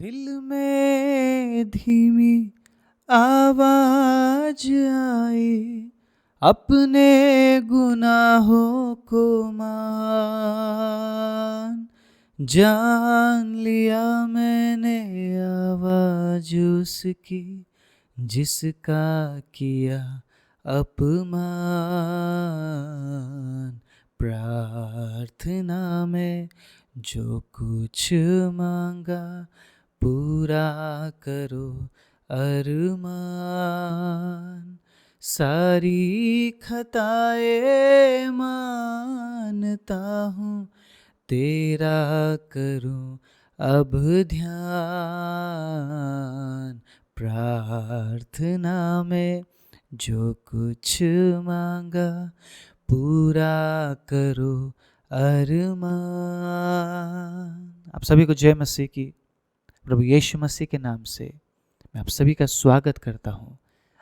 दिल में धीमी आवाज आए, अपने गुनाहों को मान। जान लिया मैंने आवाज उसकी, जिसका किया अपमान। प्रार्थना में जो कुछ मांगा, पूरा करो अरमान। सारी खताएं मानता हूँ, तेरा करूँ अब ध्यान। प्रार्थना में जो कुछ मांगा, पूरा करो अरमान। आप सभी को जय मसीह की। प्रभु यीशु मसीह के नाम से मैं आप सभी का स्वागत करता हूँ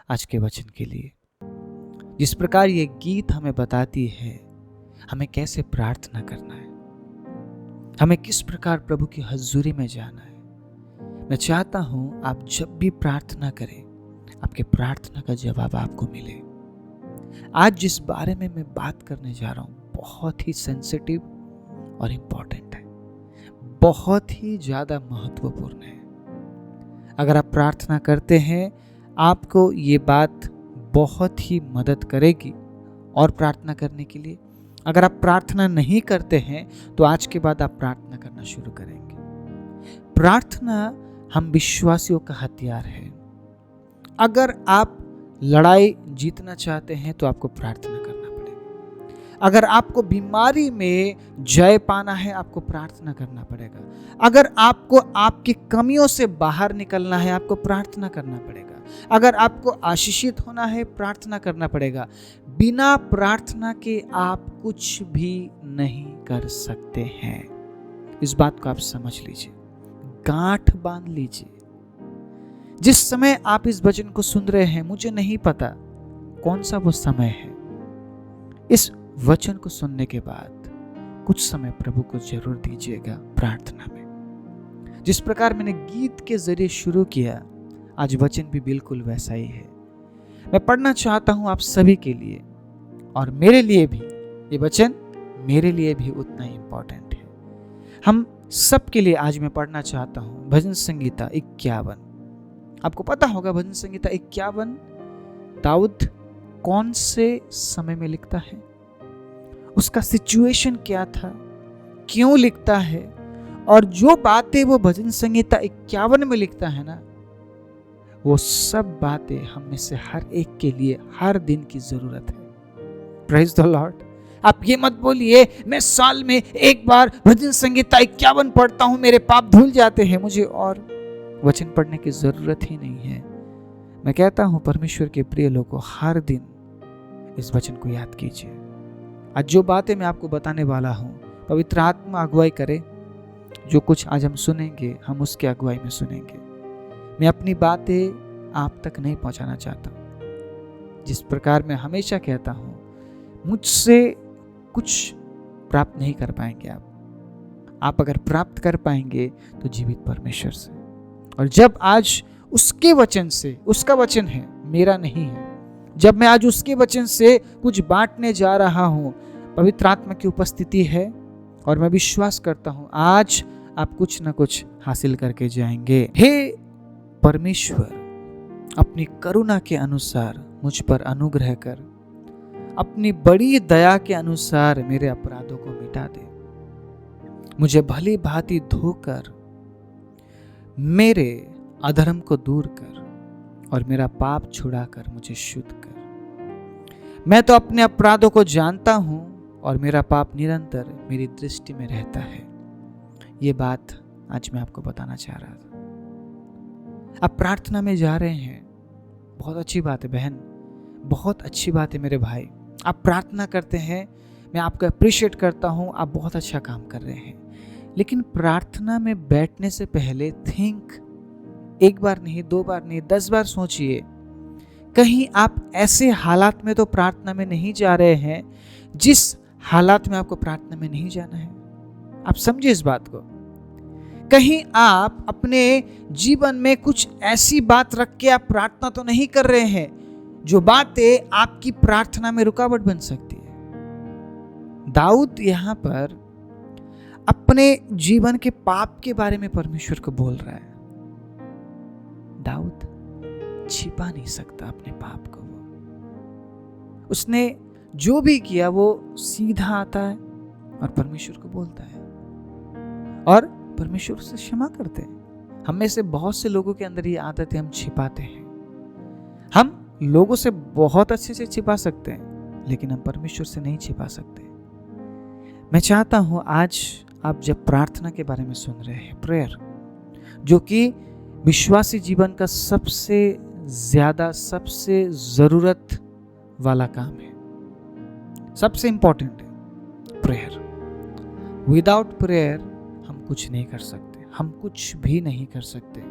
आज के वचन के लिए। जिस प्रकार ये गीत हमें बताती है हमें कैसे प्रार्थना करना है, हमें किस प्रकार प्रभु की हजूरी में जाना है। मैं चाहता हूँ आप जब भी प्रार्थना करें, आपके प्रार्थना का जवाब आपको मिले। आज जिस बारे में मैं बात करने जा रहा हूँ बहुत ही सेंसिटिव और इम्पोर्टेंट है, बहुत ही ज्यादा महत्वपूर्ण है। अगर आप प्रार्थना करते हैं, आपको ये बात बहुत ही मदद करेगी और प्रार्थना करने के लिए। अगर आप प्रार्थना नहीं करते हैं तो आज के बाद आप प्रार्थना करना शुरू करेंगे। प्रार्थना हम विश्वासियों का हथियार है। अगर आप लड़ाई जीतना चाहते हैं तो आपको प्रार्थना करना पड़ेगा। अगर आपको बीमारी में जय पाना है, आपको प्रार्थना करना पड़ेगा। अगर आपको आपकी कमियों से बाहर निकलना है, आपको प्रार्थना करना पड़ेगा। अगर आपको आशीषित होना है, प्रार्थना करना पड़ेगा। बिना प्रार्थना के आप कुछ भी नहीं कर सकते हैं। इस बात को आप समझ लीजिए, गांठ बांध लीजिए। जिस समय आप इस वचन को सुन रहे हैं, मुझे नहीं पता कौन सा वो समय है। इस वचन को सुनने के बाद कुछ समय प्रभु को जरूर दीजिएगा प्रार्थना में। जिस प्रकार मैंने गीत के जरिए शुरू किया, आज वचन भी बिल्कुल वैसा ही है। मैं पढ़ना चाहता हूं आप सभी के लिए, और मेरे लिए भी ये वचन मेरे लिए भी उतना ही इंपॉर्टेंट है। हम सब के लिए आज मैं पढ़ना चाहता हूं भजन संगीता 51। आपको पता होगा भजन संगीता 51 दाऊद कौन से समय में लिखता है, उसका सिचुएशन क्या था, क्यों लिखता है, और जो बातें वो भजन संगीता 51 में लिखता है ना, वो सब बातें हम में से हर एक के लिए हर दिन की जरूरत है। Praise the Lord. आप ये मत बोलिए मैं साल में एक बार भजन संगीता 51 पढ़ता हूं, मेरे पाप धुल जाते हैं, मुझे और वचन पढ़ने की जरूरत ही नहीं है। मैं कहता हूं परमेश्वर के प्रिय लोगों, हर दिन इस वचन को याद कीजिए। आज जो बातें मैं आपको बताने वाला हूं, पवित्र आत्मा अगुवाई करे। जो कुछ आज हम सुनेंगे, हम उसके अगुवाई में सुनेंगे। मैं अपनी बातें आप तक नहीं पहुंचाना चाहता। जिस प्रकार मैं हमेशा कहता हूं, मुझसे कुछ प्राप्त नहीं कर पाएंगे आप अगर प्राप्त कर पाएंगे तो जीवित परमेश्वर से। और जब आज उसके वचन से, उसका वचन है, मेरा नहीं है, जब मैं आज उसके वचन से कुछ बांटने जा रहा हूं, पवित्र आत्मा की उपस्थिति है और मैं विश्वास करता हूं आज आप कुछ ना कुछ हासिल करके जाएंगे। हे परमेश्वर, अपनी करुणा के अनुसार मुझ पर अनुग्रह कर, अपनी बड़ी दया के अनुसार मेरे अपराधों को मिटा दे। मुझे भली भांति धोकर मेरे अधर्म को दूर कर और मेरा पाप छुड़ाकर मुझे शुद्ध कर। मैं तो अपने अपराधों को जानता हूं और मेरा पाप निरंतर मेरी दृष्टि में रहता है। ये बात आज मैं आपको बताना चाह रहा था। आप प्रार्थना में जा रहे हैं, बहुत अच्छी बात है बहन, बहुत अच्छी बात है मेरे भाई। आप प्रार्थना करते हैं, मैं आपको अप्रिशिएट करता हूं, आप बहुत अच्छा काम कर रहे हैं। लेकिन प्रार्थना में बैठने से पहले थिंक, एक बार नहीं, 2 बार नहीं, 10 बार सोचिए, कहीं आप ऐसे हालात में तो प्रार्थना में नहीं जा रहे हैं जिस हालात में आपको प्रार्थना में नहीं जाना है। आप समझिए इस बात को। कहीं आप अपने जीवन में कुछ ऐसी बात रख के आप प्रार्थना तो नहीं कर रहे हैं जो बातें आपकी प्रार्थना में रुकावट बन सकती है। दाऊद यहां पर अपने जीवन के पाप के बारे में परमेश्वर को बोल रहा है। दाऊद छिपा नहीं सकता अपने पाप को। उसने जो भी किया वो सीधा आता है और परमेश्वर को बोलता है और परमेश्वर से क्षमा करते हैं। हम में से बहुत से लोगों के अंदर ये आदत है, हम छिपाते हैं। हम लोगों से बहुत अच्छे से छिपा सकते हैं, लेकिन हम परमेश्वर से नहीं छिपा सकते। मैं चाहता हूं आज आप जब प्रार्थना के बारे में सुन रहे हैं, प्रेयर, जो कि विश्वासी जीवन का सबसे ज्यादा, सबसे जरूरत वाला काम है, सबसे इंपॉर्टेंट है प्रेयर। विदाउट प्रेयर हम कुछ नहीं कर सकते, हम कुछ भी नहीं कर सकते।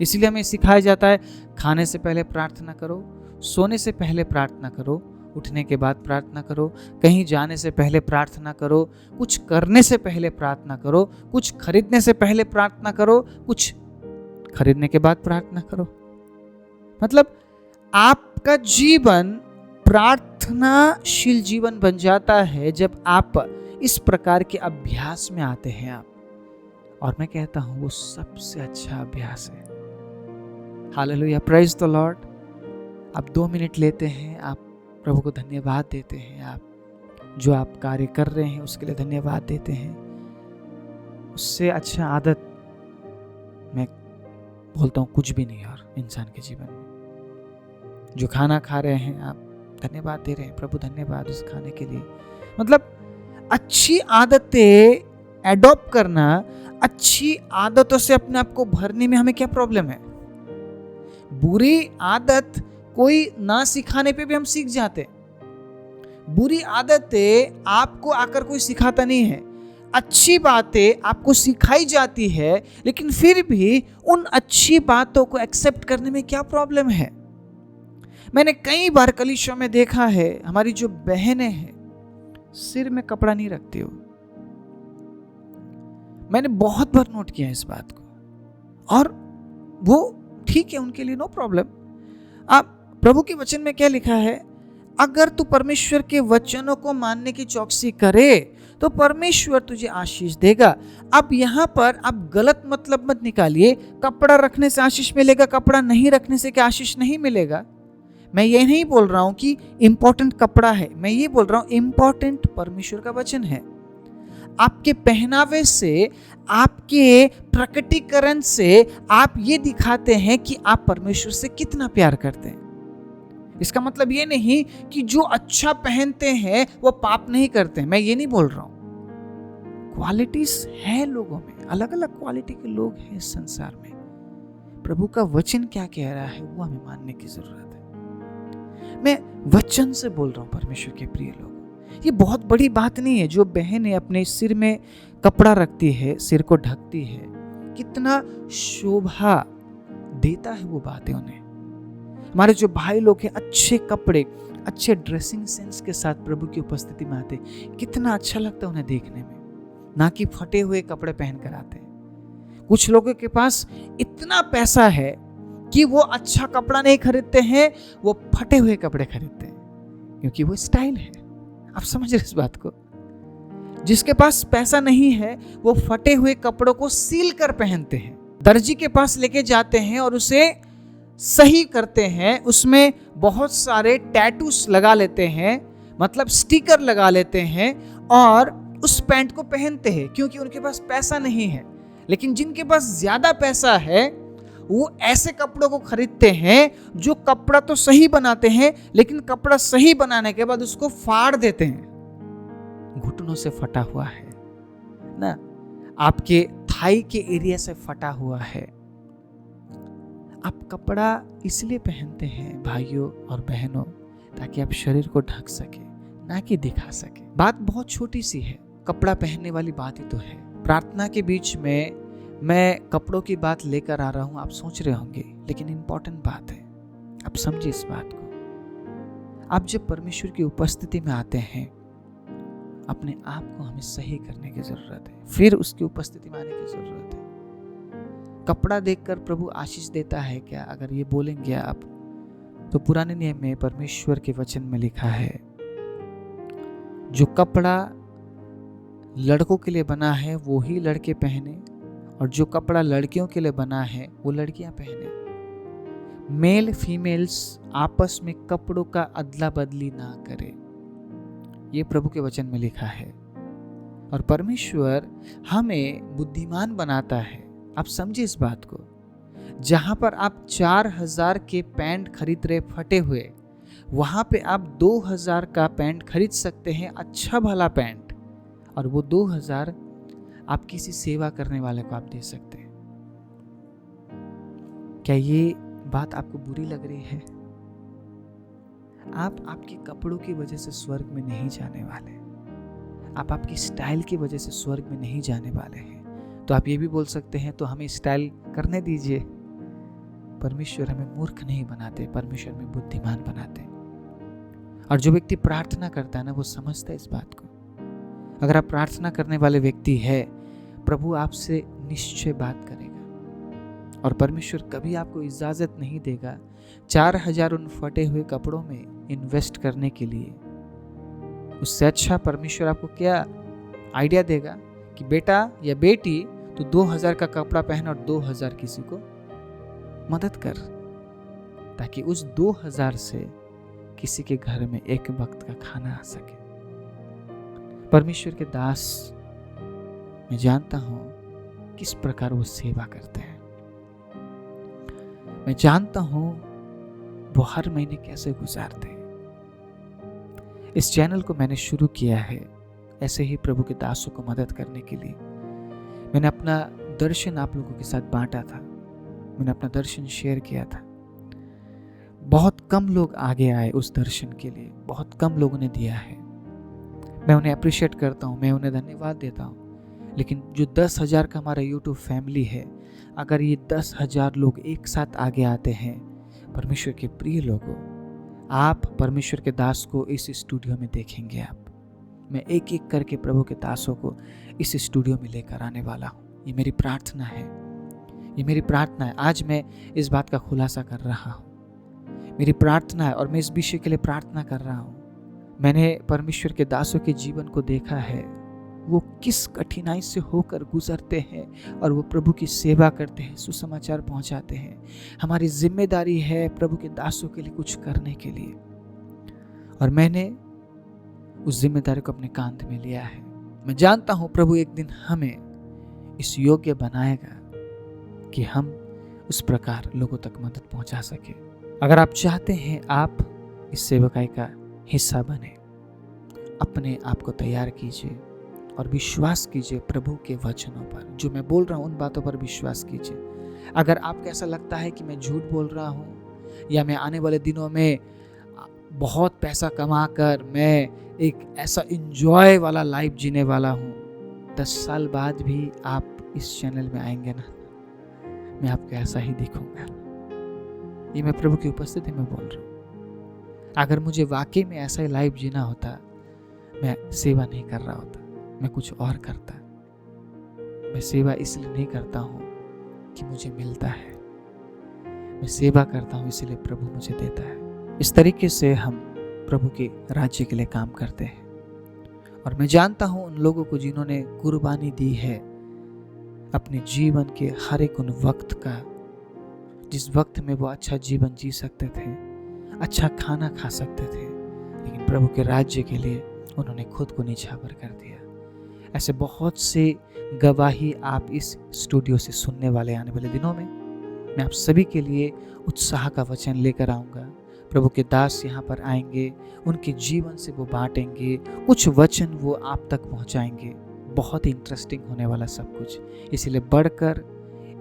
इसलिए हमें सिखाया जाता है, खाने से पहले प्रार्थना करो, सोने से पहले प्रार्थना करो, उठने के बाद प्रार्थना करो, कहीं जाने से पहले प्रार्थना करो, कुछ करने से पहले प्रार्थना करो, कुछ खरीदने से पहले प्रार्थना करो, कुछ खरीदने के बाद प्रार्थना करो। मतलब आपका जीवन प्रार्थनाशील जीवन बन जाता है जब आप इस प्रकार के अभ्यास में आते हैं आप। और मैं कहता हूं वो सबसे अच्छा अभ्यास है। Hallelujah, praise the Lord. आप 2 मिनट लेते हैं, आप प्रभु को धन्यवाद देते हैं, आप जो आप कार्य कर रहे हैं उसके लिए धन्यवाद देते हैं। उससे अच्छा आदत मैं बोलता हूं कुछ भी नहीं और इंसान के जीवन में। जो खाना खा रहे हैं आप धन्यवाद दे रहे हैं, प्रभु धन्यवाद उस खाने के लिए। मतलब अच्छी आदतें एडॉप्ट करना, अच्छी आदतों से अपने आप को भरने में हमें क्या प्रॉब्लम है? बुरी आदत कोई ना सिखाने पे भी हम सीख जाते। बुरी आदतें आपको आकर कोई सिखाता नहीं है, अच्छी बातें आपको सिखाई जाती है, लेकिन फिर भी उन अच्छी बातों को एक्सेप्ट करने में क्या प्रॉब्लम है? मैंने कई बार कलीसिया में देखा है, हमारी जो बहनें हैं सिर में कपड़ा नहीं रखती हो। मैंने बहुत बार नोट किया इस बात को, और वो ठीक है, उनके लिए नो प्रॉब्लम। अब प्रभु के वचन में क्या लिखा है? अगर तू परमेश्वर के वचनों को मानने की चौकसी करे तो परमेश्वर तुझे आशीष देगा। अब यहाँ पर आप गलत मतलब मत निकालिए, कपड़ा रखने से आशीष मिलेगा, कपड़ा नहीं रखने से क्या आशीष नहीं मिलेगा। मैं ये नहीं बोल रहा हूं कि इंपॉर्टेंट कपड़ा है, मैं ये बोल रहा हूं इंपॉर्टेंट परमेश्वर का वचन है। आपके पहनावे से, आपके प्रकटीकरण से आप ये दिखाते हैं कि आप परमेश्वर से कितना प्यार करते हैं। इसका मतलब ये नहीं कि जो अच्छा पहनते हैं वो पाप नहीं करते, मैं ये नहीं बोल रहा हूं। क्वालिटीज है लोगों में, अलग अलग क्वालिटी के लोग हैं इस संसार में। प्रभु का वचन क्या कह रहा है वो हमें मानने की जरूरत है। मैं वचन से बोल रहा हूं परमेश्वर के प्रिय लोग। ये बहुत बड़ी बात नहीं है। जो बहनें अपने सिर में कपड़ा रखती है, सिर को ढकती है, कितना शोभा देता है वो बातें उन्हें। हमारे जो भाई लोग हैं अच्छे कपड़े, अच्छे ड्रेसिंग सेंस के साथ प्रभु की उपस्थिति में आते, कितना अच्छा लगता है उन्हें देखने में, ना कि फटे हुए कपड़े पहन कर आते हैं। कुछ लोगों के पास इतना पैसा है कि वो अच्छा कपड़ा नहीं खरीदते हैं, वो फटे हुए कपड़े खरीदते हैं, क्योंकि वो स्टाइल है। आप समझ रहे इस बात को? जिसके पास पैसा नहीं है वो फटे हुए कपड़ों को सील कर पहनते हैं, दर्जी के पास लेके जाते हैं और उसे सही करते हैं, उसमें बहुत सारे टैटूस लगा लेते हैं, मतलब स्टिकर लगा लेते हैं और उस पैंट को पहनते हैं, क्योंकि उनके पास पैसा नहीं है। लेकिन जिनके पास ज्यादा पैसा है वो ऐसे कपड़ों को खरीदते हैं जो कपड़ा तो सही बनाते हैं, लेकिन कपड़ा सही बनाने के बाद उसको फाड़ देते हैं। घुटनों से फटा हुआ है ना, आपके थाई के एरिया से फटा हुआ है। आप कपड़ा इसलिए पहनते हैं भाइयों और बहनों, ताकि आप शरीर को ढक सके, ना कि दिखा सके। बात बहुत छोटी सी है, कपड़ा पहनने वाली बात ही तो है। प्रार्थना के बीच में मैं कपड़ों की बात लेकर आ रहा हूं, आप सोच रहे होंगे, लेकिन इंपॉर्टेंट बात है, आप समझिए इस बात को। आप जब परमेश्वर की उपस्थिति में आते हैं, अपने आप को हमें सही करने की जरूरत है, फिर उसकी उपस्थिति में आने की जरूरत है। कपड़ा देखकर प्रभु आशीष देता है क्या? अगर ये बोलेंगे आप, तो पुराने नियम में परमेश्वर के वचन में लिखा है, जो कपड़ा लड़कों के लिए बना है वो ही लड़के पहने, और जो कपड़ा लड़कियों के लिए बना है वो लड़कियां पहने। मेल फीमेल्स आपस में कपड़ों का अदला बदली ना करे, ये प्रभु के वचन में लिखा है। और परमेश्वर हमें बुद्धिमान बनाता है। आप समझिए इस बात को। जहां पर आप 4000 के पैंट खरीद रहे फटे हुए, वहां पे आप 2000 का पैंट खरीद सकते हैं, अच्छा भला पैंट, और वो 2000 आप किसी सेवा करने वाले को आप दे सकते हैं। क्या ये बात आपको बुरी लग रही है? आप आपके कपड़ों की वजह से स्वर्ग में नहीं जाने वाले, आप आपकी स्टाइल की वजह से स्वर्ग में नहीं जाने वाले हैं। तो आप ये भी बोल सकते हैं, तो हमें स्टाइल करने दीजिए। परमेश्वर हमें मूर्ख नहीं बनाते, परमेश्वर हमें बुद्धिमान बनाते। और जो व्यक्ति प्रार्थना करता है ना, वो समझता है इस बात को। अगर आप प्रार्थना करने वाले व्यक्ति है, प्रभु आपसे निश्चय बात करेगा। और परमेश्वर कभी आपको इजाजत नहीं देगा 4000 उन फटे हुए कपड़ों में इन्वेस्ट करने के लिए। उससे अच्छा परमेश्वर आपको क्या आइडिया देगा कि बेटा या बेटी, तो 2000 का कपड़ा पहन और 2000 किसी को मदद कर, ताकि उस 2000 से किसी के घर में एक वक्त का खाना आ सके। परमेश्वर के दास, मैं जानता हूं किस प्रकार वो सेवा करते हैं। मैं जानता हूं वो हर महीने कैसे गुजारते हैं। इस चैनल को मैंने शुरू किया है ऐसे ही प्रभु के दासों को मदद करने के लिए। मैंने अपना दर्शन आप लोगों के साथ बांटा था, मैंने अपना दर्शन शेयर किया था। बहुत कम लोग आगे आए उस दर्शन के लिए, बहुत कम लोगों ने दिया है। मैं उन्हें अप्रिशिएट करता हूँ, मैं उन्हें धन्यवाद देता हूँ। लेकिन जो 10,000 का हमारा यूट्यूब फैमिली है, अगर ये 10,000 लोग एक साथ आगे आते हैं, परमेश्वर के प्रिय लोगों, आप परमेश्वर के दास को इस स्टूडियो में देखेंगे। आप, मैं एक एक करके प्रभु के दासों को इस स्टूडियो में लेकर आने वाला हूँ। ये मेरी प्रार्थना है, ये मेरी प्रार्थना है। आज मैं इस बात का खुलासा कर रहा हूँ, मेरी प्रार्थना है, और मैं इस विषय के लिए प्रार्थना कर रहा हूँ। मैंने परमेश्वर के दासों के जीवन को देखा है, वो किस कठिनाई से होकर गुजरते हैं और वो प्रभु की सेवा करते हैं, सुसमाचार पहुंचाते हैं। हमारी जिम्मेदारी है प्रभु के दासों के लिए कुछ करने के लिए, और मैंने उस जिम्मेदारी को अपने कांध में लिया है। मैं जानता हूं प्रभु एक दिन हमें इस योग्य बनाएगा कि हम उस प्रकार लोगों तक मदद पहुंचा सके। अगर आप चाहते हैं आप इस सेवकाई का हिस्सा बने, अपने आप को तैयार कीजिए और विश्वास कीजिए प्रभु के वचनों पर। जो मैं बोल रहा हूँ उन बातों पर विश्वास कीजिए। अगर आपको ऐसा लगता है कि मैं झूठ बोल रहा हूँ, या मैं आने वाले दिनों में बहुत पैसा कमाकर मैं एक ऐसा एंजॉय वाला लाइफ जीने वाला हूँ, 10 साल बाद भी आप इस चैनल में आएंगे ना, मैं आपको ऐसा ही दिखूंगा। ये मैं प्रभु की उपस्थिति में बोल रहा हूँ। अगर मुझे वाकई में ऐसा ही लाइफ जीना होता, मैं सेवा नहीं कर रहा होता, मैं कुछ और करता। मैं सेवा इसलिए नहीं करता हूँ कि मुझे मिलता है, मैं सेवा करता हूँ इसलिए प्रभु मुझे देता है। इस तरीके से हम प्रभु के राज्य के लिए काम करते हैं। और मैं जानता हूँ उन लोगों को जिन्होंने कुर्बानी दी है अपने जीवन के हर एक उन वक्त का, जिस वक्त में वो अच्छा जीवन जी सकते थे, अच्छा खाना खा सकते थे, लेकिन प्रभु के राज्य के लिए उन्होंने खुद को निछावर कर दिया। ऐसे बहुत से गवाही आप इस स्टूडियो से सुनने वाले आने वाले दिनों में। मैं आप सभी के लिए उत्साह का वचन लेकर आऊँगा। प्रभु के दास यहाँ पर आएंगे, उनके जीवन से वो बांटेंगे, कुछ वचन वो आप तक पहुँचाएंगे। बहुत ही इंटरेस्टिंग होने वाला सब कुछ। इसलिए बढ़कर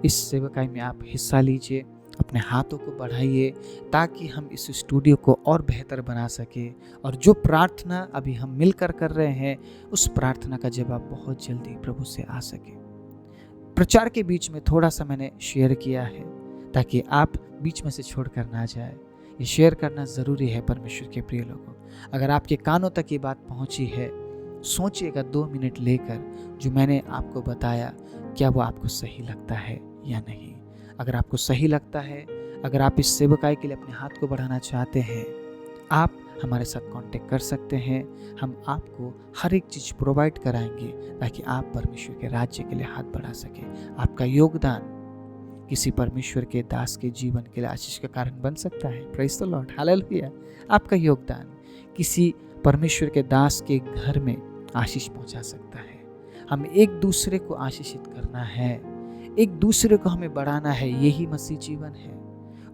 इस सेवकाई में आप हिस्सा लीजिए, अपने हाथों को बढ़ाइए, ताकि हम इस स्टूडियो को और बेहतर बना सके। और जो प्रार्थना अभी हम मिलकर कर रहे हैं, उस प्रार्थना का जवाब बहुत जल्दी प्रभु से आ सके। प्रचार के बीच में थोड़ा सा मैंने शेयर किया है, ताकि आप बीच में से छोड़ कर ना जाए। ये शेयर करना ज़रूरी है परमेश्वर के प्रिय लोगों। अगर आपके कानों तक ये बात पहुंची है, सोचिएगा 2 मिनट लेकर, जो मैंने आपको बताया क्या वो आपको सही लगता है या नहीं। अगर आपको सही लगता है, अगर आप इस सेवकाई के लिए अपने हाथ को बढ़ाना चाहते हैं, आप हमारे साथ कांटेक्ट कर सकते हैं। हम आपको हर एक चीज़ प्रोवाइड कराएंगे ताकि आप परमेश्वर के राज्य के लिए हाथ बढ़ा सकें। आपका योगदान किसी परमेश्वर के दास के जीवन के लिए आशीष का कारण बन सकता है। Praise the Lord, hallelujah. आपका योगदान किसी परमेश्वर के दास के घर में आशीष पहुंचा सकता है। हम एक दूसरे को आशीषित करना है, एक दूसरे को हमें बढ़ाना है, यही मसीह जीवन है।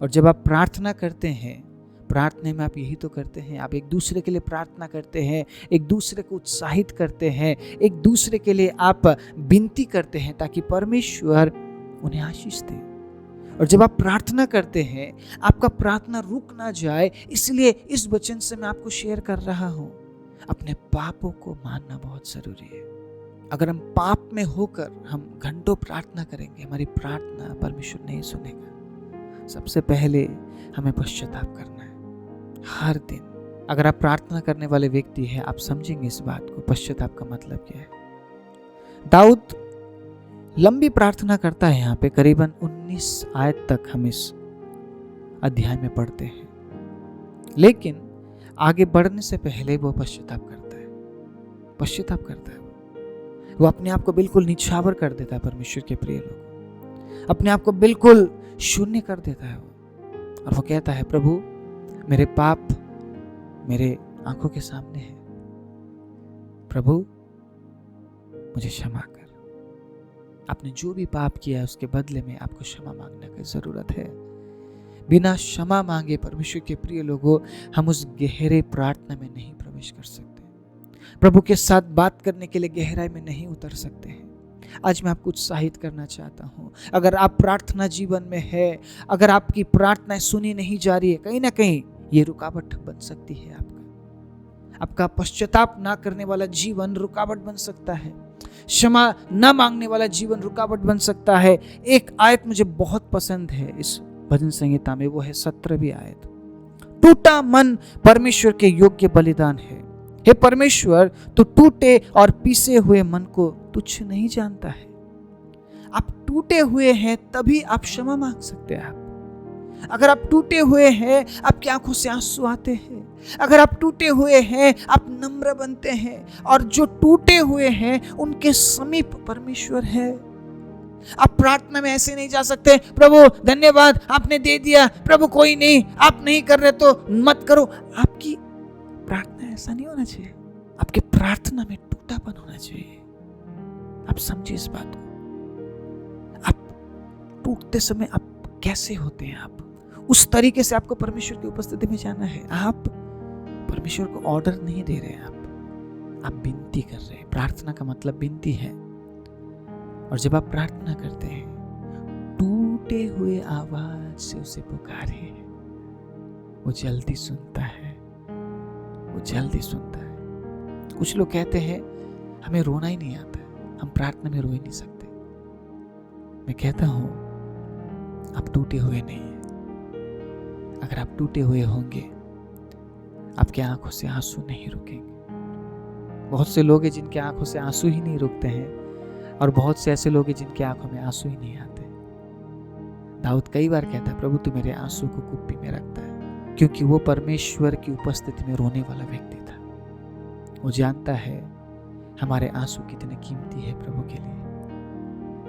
और जब आप प्रार्थना करते हैं, प्रार्थना में आप यही तो करते हैं, आप एक दूसरे के लिए प्रार्थना करते हैं, एक दूसरे को उत्साहित करते हैं, एक दूसरे के लिए आप विनती करते हैं ताकि परमेश्वर उन्हें आशीष दे। और जब आप प्रार्थना करते हैं, आपका प्रार्थना रुक ना जाए, इसलिए इस वचन से मैं आपको शेयर कर रहा हूं। अपने पापों को मानना बहुत जरूरी है। अगर हम पाप में होकर हम घंटों प्रार्थना करेंगे, हमारी प्रार्थना परमेश्वर नहीं सुनेगा। सबसे पहले हमें पश्चाताप करना है हर दिन। अगर आप प्रार्थना करने वाले व्यक्ति हैं, आप समझेंगे इस बात को, पश्चाताप का मतलब क्या है। दाऊद लंबी प्रार्थना करता है, यहाँ पे करीबन 19 आयत तक हम इस अध्याय में पढ़ते हैं, लेकिन आगे बढ़ने से पहले वो पश्चाताप करता है। पश्चाताप करता है वो अपने आप को बिल्कुल निछावर कर देता है। परमेश्वर के प्रिय लोग, अपने आप को बिल्कुल शून्य कर देता है वो, और वो कहता है, प्रभु मेरे पाप मेरे आंखों के सामने है, प्रभु मुझे क्षमा कर। आपने जो भी पाप किया है उसके बदले में आपको क्षमा मांगने की जरूरत है। बिना क्षमा मांगे परमेश्वर के प्रिय लोगों, हम उस गहरे प्रार्थना में नहीं प्रवेश कर सकते। प्रभु के साथ बात करने के लिए गहराई में नहीं उतर सकते हैं। आज मैं आपको उत्साहित करना चाहता हूं, अगर आप प्रार्थना जीवन में है, अगर आपकी प्रार्थना सुनी नहीं जा रही है, कहीं ना कहीं ये रुकावट बन सकती है। आपका पश्चाताप ना करने वाला जीवन रुकावट बन सकता है। क्षमा न मांगने वाला जीवन रुकावट बन सकता है। एक आयत मुझे बहुत पसंद है इस भजन संहिता में, वो है 17वीं आयत। टूटा मन परमेश्वर के योग्य बलिदान है। हे परमेश्वर, तो टूटे और पीसे हुए मन को तुच्छ नहीं जानता है। आप टूटे हुए हैं तभी आप क्षमा मांग सकते हैं। अगर आप टूटे हुए हैं, आपकी आंखों से आंसू आते हैं। अगर आप टूटे हुए हैं, आप नम्र बनते हैं। और जो टूटे हुए हैं उनके समीप परमेश्वर है। आप प्रार्थना में ऐसे नहीं जा सकते, प्रभु धन्यवाद आपने दे दिया, प्रभु कोई नहीं, आप नहीं कर रहे तो मत करो। आपकी प्रार्थना ऐसा नहीं होना चाहिए। आपके प्रार्थना में टूटापन होना चाहिए। आप समझिए इस बात को। आप टूटते समय आप कैसे होते हैं, आप उस तरीके से आपको परमेश्वर की उपस्थिति में जाना है। आप परमेश्वर को ऑर्डर नहीं दे रहे हैं, आप विनती कर रहे हैं। प्रार्थना का मतलब विनती है। और जब आप प्रार्थना करते हैं, टूटे हुए आवाज से उसे पुकारे, वो जल्दी सुनता है, वो जल्दी सुनता है। कुछ लोग कहते हैं हमें रोना ही नहीं आता, हम प्रार्थना में रो ही नहीं सकते। मैं कहता हूं आप टूटे हुए नहीं हैं। अगर आप टूटे हुए होंगे, आपके आंखों से आंसू नहीं रुकेंगे। बहुत से लोग हैं जिनके आंखों से आंसू ही नहीं रुकते हैं, और बहुत से ऐसे लोग हैं जिनकी आंखों में आंसू ही नहीं आते। दाऊद कई बार कहता है, प्रभु तू मेरे आंसू को कुप्पी में रखता है, क्योंकि वो परमेश्वर की उपस्थिति में रोने वाला व्यक्ति था। वो जानता है हमारे आंसू कितने कीमती है प्रभु के लिए।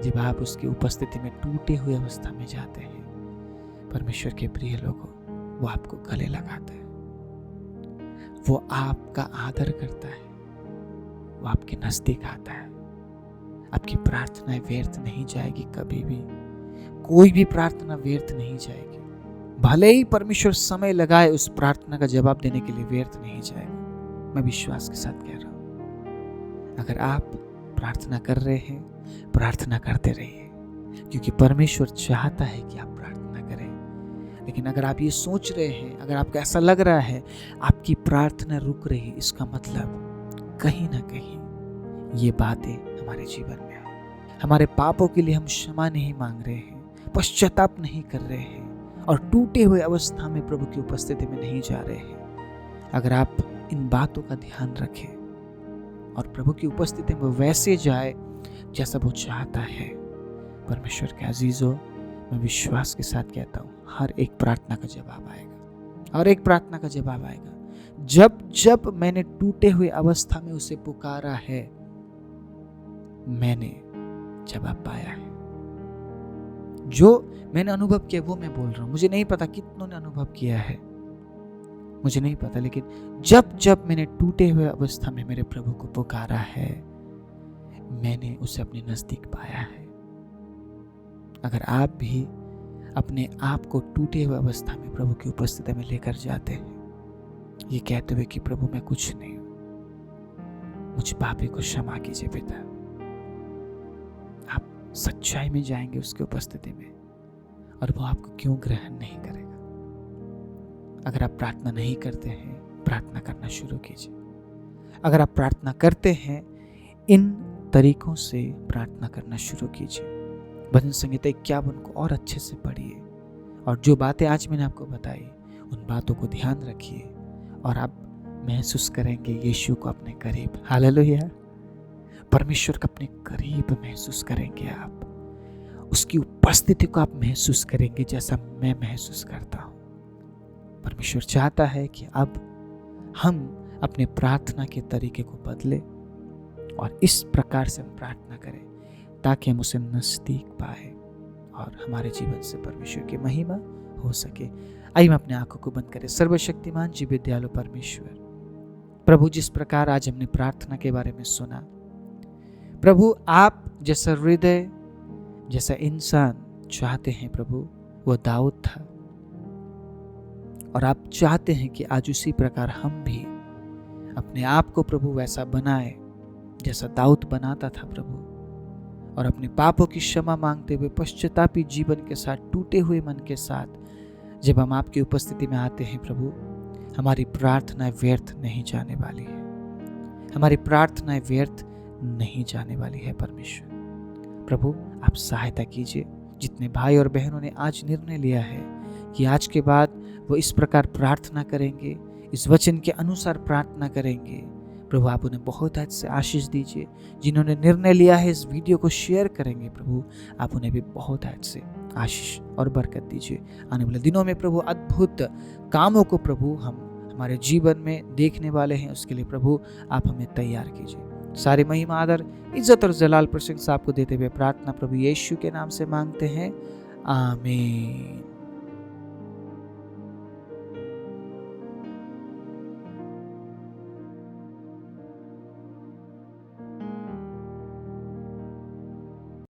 जब आप उसकी उपस्थिति में टूटे हुए अवस्था में जाते हैं, परमेश्वर के प्रिय लोगों, वो आपको गले लगाता है, वो आपका आदर करता है, वो आपके नजदीक आता है। आपकी प्रार्थना व्यर्थ नहीं जाएगी कभी भी। कोई भी प्रार्थना व्यर्थ नहीं जाएगी। भले ही परमेश्वर समय लगाए, उस प्रार्थना का जवाब देने के लिए व्यर्थ नहीं जाएगा। मैं विश्वास के साथ कह रहा हूं। अगर आप प्रार्थना कर रहे हैं, प्रार्थना करते रहिए, क्योंकि परमेश्वर चाहता है कि आप प्रार्थना करें। लेकिन अगर आप ये सोच रहे हैं, अगर आपको ऐसा लग रहा है आपकी प्रार्थना रुक रही, इसका मतलब कहीं ना कहीं ये बातें हमारे जीवन में है। हमारे पापों के लिए हम क्षमा नहीं मांग रहे हैं, पश्चाताप नहीं कर रहे हैं, और टूटे हुए अवस्था में प्रभु की उपस्थिति में नहीं जा रहे हैं। अगर आप इन बातों का ध्यान रखें और प्रभु की उपस्थिति में वैसे जाए जैसा वो चाहता है, परमेश्वर के अजीजों, मैं विश्वास के साथ कहता हूँ, हर एक प्रार्थना का जवाब आएगा, हर एक प्रार्थना का जवाब आएगा। जब जब मैंने टूटे हुए अवस्था में उसे पुकारा है, मैंने जवाब पाया है। जो मैंने अनुभव किया वो मैं बोल रहा हूँ। मुझे नहीं पता कितनों ने अनुभव किया है, मुझे नहीं पता, लेकिन जब जब मैंने टूटे हुए अवस्था में मेरे प्रभु को पुकारा है, मैंने उसे अपने नजदीक पाया है। अगर आप भी अपने आप को टूटे हुए अवस्था में प्रभु की उपस्थिति में लेकर जाते हैं, ये कहते हुए कि प्रभु मैं कुछ नहीं हूं, मुझ पापी को क्षमा कीजिए पिता, आप सच्चाई में जाएंगे उसकी उपस्थिति में, और वो आपको क्यों ग्रहण नहीं करेगा। अगर आप प्रार्थना नहीं करते हैं, प्रार्थना करना शुरू कीजिए। अगर आप प्रार्थना करते हैं, इन तरीकों से प्रार्थना करना शुरू कीजिए। भजन संहिता 51 को और अच्छे से पढ़िए, और जो बातें आज मैंने आपको बताई उन बातों को ध्यान रखिए, और आप महसूस करेंगे यीशु को अपने करीब। हालेलुया। परमेश्वर को अपने करीब महसूस करेंगे आप, उसकी उपस्थिति को आप महसूस करेंगे जैसा मैं महसूस करता हूँ। परमेश्वर चाहता है कि अब हम अपने प्रार्थना के तरीके को बदलें और इस प्रकार से हम प्रार्थना करें ताकि हम उसे नजदीक पाए और हमारे जीवन से परमेश्वर की महिमा हो सके। आइए हम अपने आंखों को बंद करें। सर्वशक्तिमान जीवित दयालु परमेश्वर, प्रभु जिस प्रकार आज हमने प्रार्थना के बारे में सुना, प्रभु आप जैसा हृदय, जैसा इंसान चाहते हैं प्रभु, वो दाऊद था, और आप चाहते हैं कि आज उसी प्रकार हम भी अपने आप को प्रभु वैसा बनाए जैसा दाऊद बनाता था प्रभु, और अपने पापों की क्षमा मांगते हुए पश्चातापी जीवन के साथ, टूटे हुए मन के साथ जब हम आपकी उपस्थिति में आते हैं प्रभु, हमारी प्रार्थनाएं व्यर्थ नहीं जाने वाली है, हमारी प्रार्थनाएं व्यर्थ नहीं जाने वाली है। परमेश्वर प्रभु आप सहायता कीजिए। जितने भाई और बहनों ने आज निर्णय लिया है कि आज के बाद वो इस प्रकार प्रार्थना करेंगे, इस वचन के अनुसार प्रार्थना करेंगे, प्रभु आप उन्हें बहुत हद से आशीष दीजिए। जिन्होंने निर्णय लिया है इस वीडियो को शेयर करेंगे, प्रभु आप उन्हें भी बहुत हद से आशीष और बरकत दीजिए। आने वाले दिनों में प्रभु अद्भुत कामों को प्रभु हम हमारे जीवन में देखने वाले हैं, उसके लिए प्रभु आप हमें तैयार कीजिए। सारी महिमा, आदर, इज्जत और जलाल प्रशंसा आपको देते हुए प्रार्थना प्रभु यीशु के नाम से मांगते हैं, आमीन।